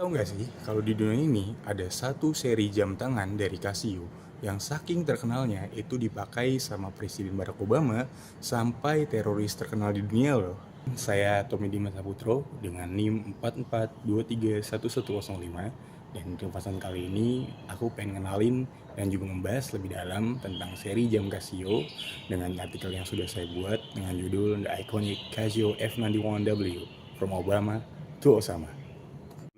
Tahu nggak sih, kalau di dunia ini ada satu seri jam tangan dari Casio yang saking terkenalnya itu dipakai sama Presiden Barack Obama sampai teroris terkenal di dunia loh. Saya Tommy Dimas Saputro dengan NIM 442311105 dan di kesempatan kali ini aku pengen kenalin dan juga membahas lebih dalam tentang seri jam Casio dengan artikel yang sudah saya buat dengan judul The Iconic Casio F91W From Obama to Osama.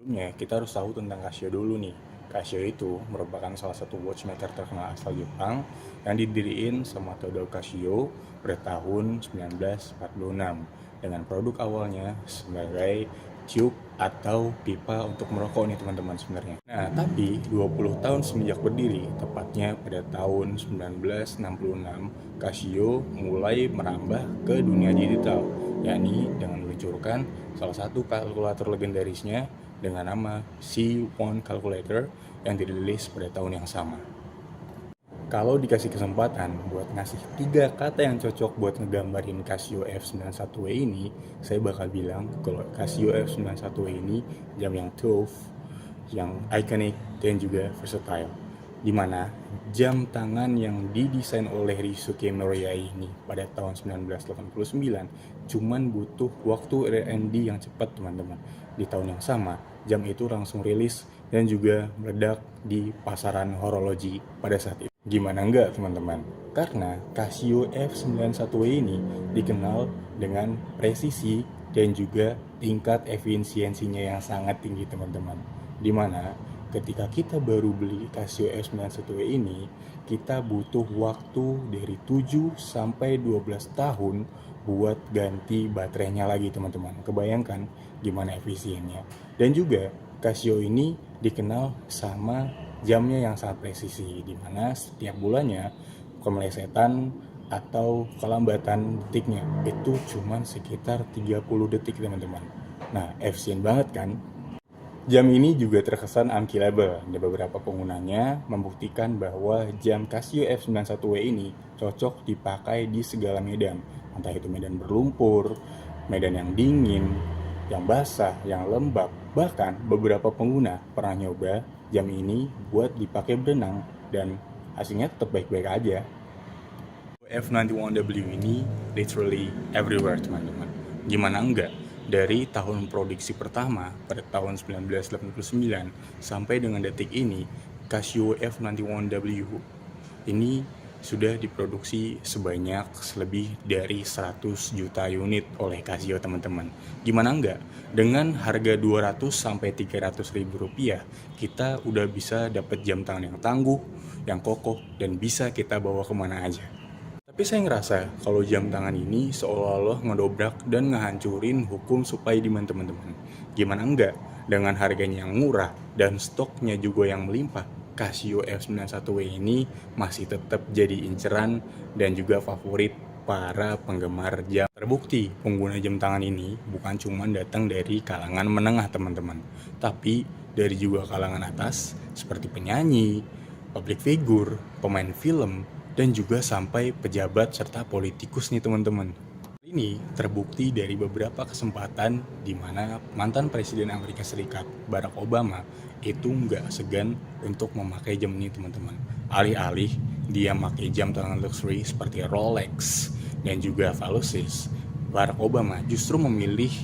Sebelumnya, kita harus tahu tentang Casio dulu nih. Casio itu merupakan salah satu watchmaker terkenal asal Jepang yang didiriin sama Tadao Casio pada tahun 1946 dengan produk awalnya sebagai tube atau pipa untuk merokok nih teman-teman sebenarnya. Nah, tapi 20 tahun semenjak berdiri, tepatnya pada tahun 1966, Casio mulai merambah ke dunia digital, yakni dengan meluncurkan salah satu kalkulator legendarisnya dengan nama C1 Calculator yang dirilis pada tahun yang sama. Kalau dikasih kesempatan buat ngasih 3 kata yang cocok buat ngegambarin Casio F91W ini, saya bakal bilang kalau Casio F91W ini jam yang tough, yang iconic, dan juga versatile. Dimana jam tangan yang didesain oleh Ryusuke Moriyae ini pada tahun 1989 cuman butuh waktu R&D yang cepat teman-teman. Di tahun yang sama, jam itu langsung rilis dan juga meledak di pasaran horologi pada saat itu. Gimana enggak teman-teman? Karena Casio F91W ini dikenal dengan presisi dan juga tingkat efisiensinya yang sangat tinggi teman-teman. Dimana ketika kita baru beli Casio F91W ini, kita butuh waktu dari 7 sampai 12 tahun buat ganti baterainya lagi teman-teman. Kebayangkan gimana efisiennya. Dan juga Casio ini dikenal sama jamnya yang sangat presisi, di mana setiap bulannya kemelesetan atau kelambatan detiknya itu cuma sekitar 30 detik teman-teman. Nah, efisien banget kan? Jam ini juga terkesan unkillable dan beberapa penggunanya membuktikan bahwa jam Casio F91W ini cocok dipakai di segala medan, entah itu medan berlumpur, medan yang dingin, yang basah, yang lembab. Bahkan beberapa pengguna pernah nyoba jam ini buat dipakai berenang dan hasilnya tetap baik-baik aja. F91W ini literally everywhere teman-teman. Gimana enggak? Dari tahun produksi pertama pada tahun 1989 sampai dengan detik ini, Casio F91W ini sudah diproduksi sebanyak lebih dari 100 juta unit oleh Casio teman-teman. Gimana enggak? Dengan harga 200 sampai 300 ribu rupiah, kita udah bisa dapat jam tangan yang tangguh, yang kokoh, dan bisa kita bawa kemana aja. Tapi saya ngerasa kalau jam tangan ini seolah-olah ngedobrak dan ngehancurin hukum supply demand teman-teman. Gimana enggak? Dengan harganya yang murah dan stoknya juga yang melimpah, Casio F91W ini masih tetap jadi inceran dan juga favorit para penggemar jam. Terbukti, pengguna jam tangan ini bukan cuma datang dari kalangan menengah teman-teman, tapi dari juga kalangan atas seperti penyanyi, public figure, pemain film, dan juga sampai pejabat serta politikus nih teman-teman. Ini terbukti dari beberapa kesempatan di mana mantan Presiden Amerika Serikat Barack Obama itu nggak segan untuk memakai jam ini teman-teman. Alih-alih dia memakai jam tangan luxury seperti Rolex dan juga Velocis, Barack Obama justru memilih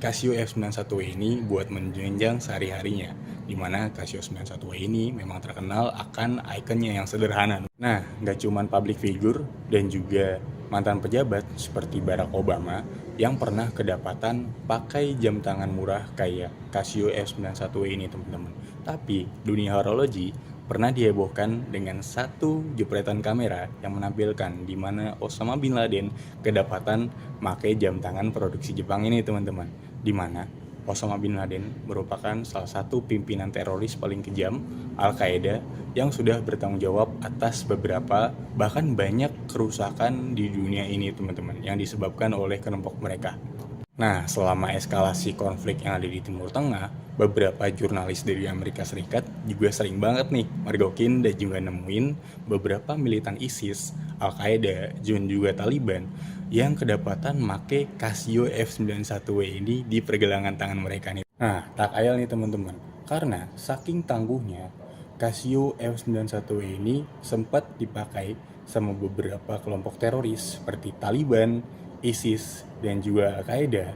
Casio F91W ini buat menunjang sehari-harinya, di mana Casio 91W ini memang terkenal akan ikonnya yang sederhana. Nah, nggak cuma public figure dan juga mantan pejabat seperti Barack Obama yang pernah kedapatan pakai jam tangan murah kayak Casio F91W ini teman-teman. Tapi dunia horologi pernah dihebohkan dengan satu jepretan kamera yang menampilkan di mana Osama bin Laden kedapatan pakai jam tangan produksi Jepang ini teman-teman. Di mana Osama bin Laden merupakan salah satu pimpinan teroris paling kejam Al-Qaeda yang sudah bertanggung jawab atas beberapa bahkan banyak kerusakan di dunia ini teman-teman yang disebabkan oleh kelompok mereka. Nah, selama eskalasi konflik yang ada di Timur Tengah, beberapa jurnalis dari Amerika Serikat juga sering banget nih mergokin dan juga nemuin beberapa militan ISIS, Al-Qaeda, dan juga Taliban yang kedapatan make Casio F91W ini di pergelangan tangan mereka nih. Nah, tak ayal nih teman-teman, Karena saking tangguhnya, Casio F91W ini sempat dipakai sama beberapa kelompok teroris seperti Taliban, ISIS, dan juga Al-Qaeda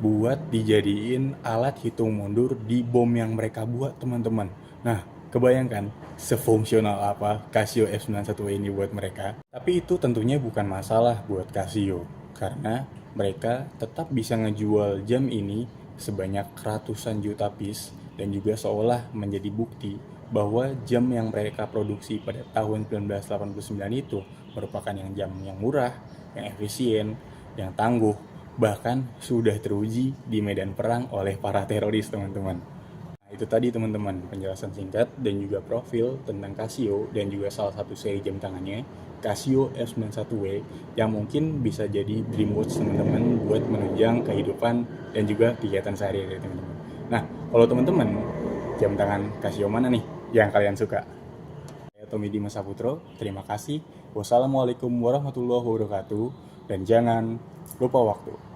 buat dijadiin alat hitung mundur di bom yang mereka buat, teman-teman. Nah, kebayangkan sefungsional apa Casio F91W ini buat mereka. Tapi itu tentunya bukan masalah buat Casio, karena mereka tetap bisa ngejual jam ini sebanyak ratusan juta piece dan juga seolah menjadi bukti bahwa jam yang mereka produksi pada tahun 1989 itu merupakan jam yang murah, yang efisien, yang tangguh, bahkan sudah teruji di medan perang oleh para teroris, teman-teman. Nah, itu tadi teman-teman penjelasan singkat dan juga profil tentang Casio dan juga salah satu seri jam tangannya, Casio F91W, yang mungkin bisa jadi dream watch teman-teman buat menunjang kehidupan dan juga kegiatan sehari-hari teman-teman. Nah, kalau teman-teman jam tangan Casio mana nih yang kalian suka? Saya Tommy Dimas Saputro, terima kasih. Wassalamualaikum warahmatullahi wabarakatuh, dan jangan lupa waktu.